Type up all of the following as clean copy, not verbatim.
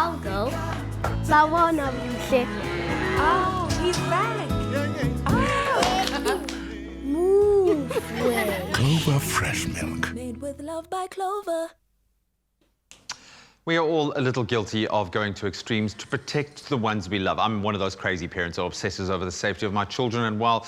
I'll go. Sawona mhle. Oh, he's back. Move way. Clover fresh milk. Made with love by Clover. We are all a little guilty of going to extremes to protect the ones we love. I'm one of those crazy parents who obsesses over the safety of my children, and while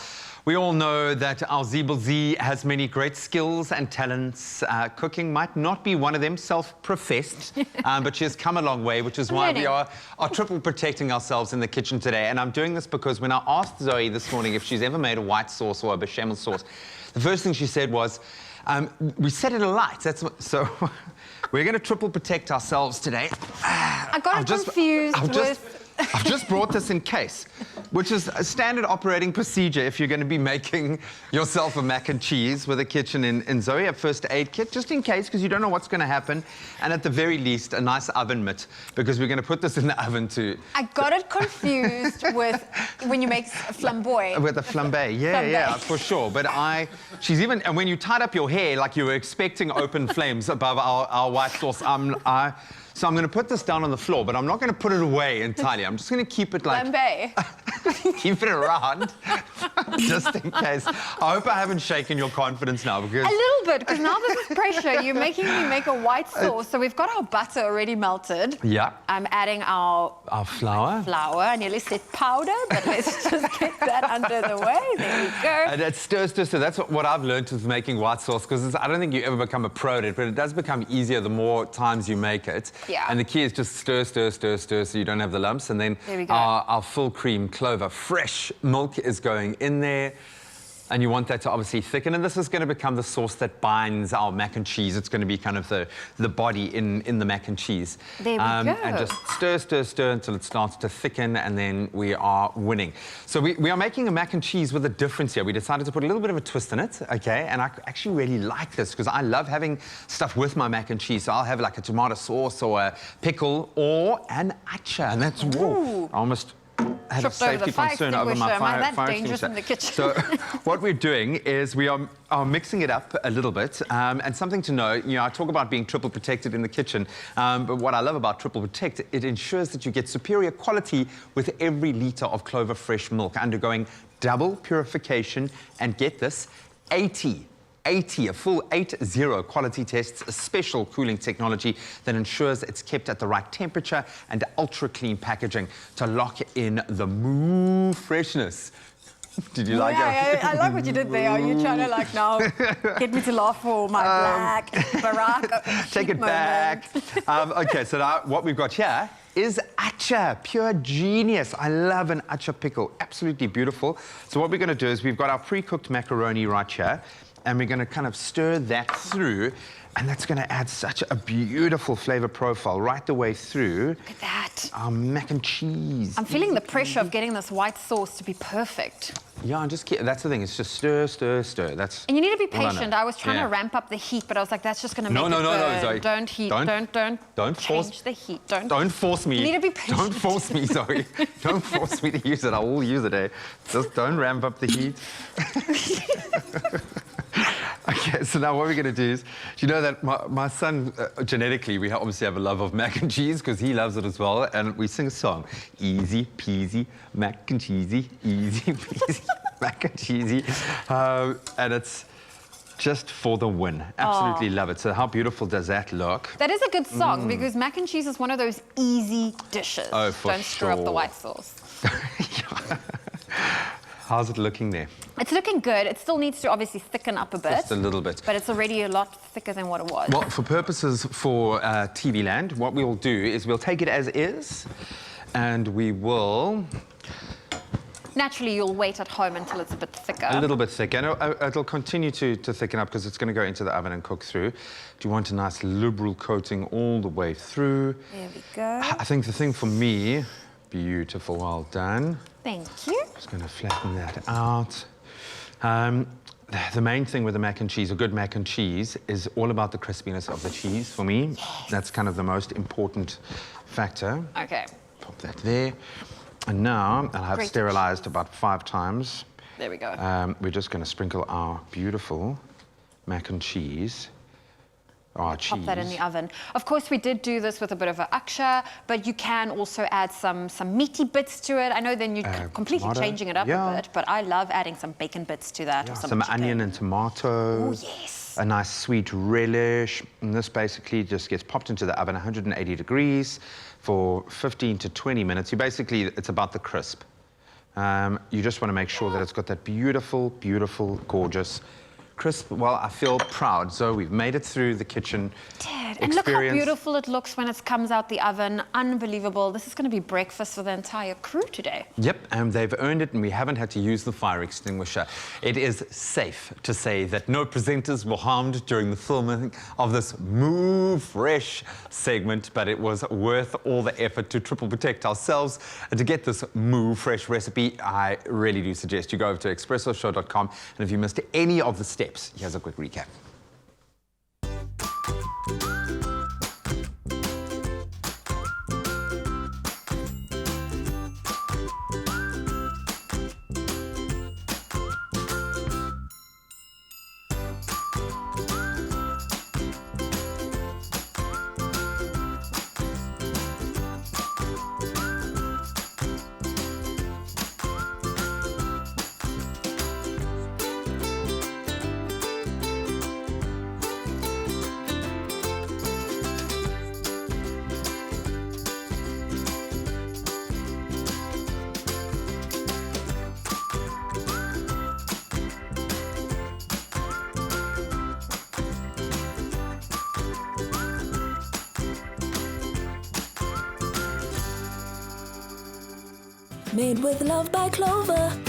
we all know that our Z has many great skills and talents, cooking might not be one of them, self-professed, but she has come a long way, which is why we are triple protecting ourselves in the kitchen today. And I'm doing this because when I asked Zoe this morning if she's ever made a white sauce or a bechamel sauce, the first thing she said was, we set it alight. So we're going to triple protect ourselves today. I got confused with... I've just brought this in case, which is a standard operating procedure if you're going to be making yourself a mac and cheese with a kitchen in Zoe, a first aid kit, just in case, because you don't know what's going to happen. And at the very least, a nice oven mitt, because we're going to put this in the oven to... I got it confused with when you make flamboy. With a flambe, yeah, for sure. But she's even, and when you tied up your hair like you were expecting open flames above our white sauce, so I'm going to put this down on the floor, but I'm not going to put it away entirely. I'm just going to keep it like... Flambe. Keep it around, just in case. I hope I haven't shaken your confidence now, because... A little bit, because now this is pressure. You're making me make a white sauce. So we've got our butter already melted. Yeah. I'm adding our flour. I nearly said powder, but let's just get that under the way. There we go. And it stirs. That's what I've learned with making white sauce, because I don't think you ever become a pro at it, but it does become easier the more times you make it. Yeah. And the key is just stir, so you don't have the lumps. And then our full cream Clover fresh milk is going in there. And you want that to obviously thicken. And this is going to become the sauce that binds our mac and cheese. It's going to be kind of the body in the mac and cheese. There we go. And just stir until it starts to thicken, and then we are winning. So we are making a mac and cheese with a difference here. We decided to put a little bit of a twist in it, okay? And I actually really like this because I love having stuff with my mac and cheese. So I'll have like a tomato sauce or a pickle or an Atchaar. And that's, whoa, I almost had a safety concern over my fire extinguisher. In the kitchen. So what we're doing is we are mixing it up a little bit. And something to know, I talk about being triple protected in the kitchen, but what I love about triple protect, it ensures that you get superior quality with every litre of Clover fresh milk, undergoing double purification, and get this, 80, a full 80 quality tests, a special cooling technology that ensures it's kept at the right temperature, and ultra clean packaging to lock in the moo freshness. Did you like that? I like what you did there. Are you trying to like now get me to laugh for my black Barack? Take it back. Okay, so now what we've got here is Atchaar, pure genius. I love an Atchaar pickle, absolutely beautiful. So what we're going to do is we've got our pre-cooked macaroni right here, and we're going to kind of stir that through, and that's going to add such a beautiful flavor profile right the way through. Look at that. Our mac and cheese. I'm feeling the pressure of getting this white sauce to be perfect. Yeah, and that's the thing. It's just stir. That's. And you need to be patient. I was trying to ramp up the heat, but I was like, that's just going to make it burn. No, Zoe. Don't change the heat. Don't force me. You need to be patient. Don't force me, Zoe. Don't force me to use it. I will use it, eh? Just don't ramp up the heat. Okay, so now what we're going to do is, you know that my son, genetically, we obviously have a love of mac and cheese because he loves it as well, and we sing a song, easy peasy mac and cheesy, easy peasy mac and cheesy, and it's just for the win. Absolutely love it. So how beautiful does that look? That is a good song because mac and cheese is one of those easy dishes. Oh, for Don't screw up the white sauce. How's it looking there? It's looking good. It still needs to obviously thicken up a bit. Just a little bit. But it's already a lot thicker than what it was. Well, for purposes for TV land, what we'll do is we'll take it as is, and we will... Naturally, you'll wait at home until it's a bit thicker. A little bit thicker. And it'll continue to thicken up because it's going to go into the oven and cook through. Do you want a nice liberal coating all the way through? There we go. I think the thing for me... Beautiful, well done. Thank you. Just going to flatten that out. The main thing with the mac and cheese, a good mac and cheese, is all about the crispiness of the cheese for me. Yes. That's kind of the most important factor. Okay. Pop that there. And now, and I've sterilized about 5 times. There we go. We're just going to sprinkle our beautiful mac and cheese Pop that in cheese. the oven. Of course, we did do this with a bit of an Atchaar, but you can also add some meaty bits to it. I know then you're completely tomato. changing it up a bit, but I love adding some bacon bits to that. Or Some chicken. onion and tomato. Oh, yes. A nice sweet relish. And this basically just gets popped into the oven, 180 degrees, for 15 to 20 minutes. It's about the crisp. You just want to make sure that it's got that beautiful, beautiful, gorgeous crisp. Well, I feel proud. So we've made it through the kitchen experience. And look how beautiful it looks when it comes out the oven. Unbelievable. This is going to be breakfast for the entire crew today. Yep, and they've earned it, and we haven't had to use the fire extinguisher. It is safe to say that no presenters were harmed during the filming of this Move Fresh segment, but it was worth all the effort to triple protect ourselves. And to get this Move Fresh recipe, I really do suggest you go over to expressoshow.com, and if you missed any of the steps, here's a quick recap. Made with love by Clover.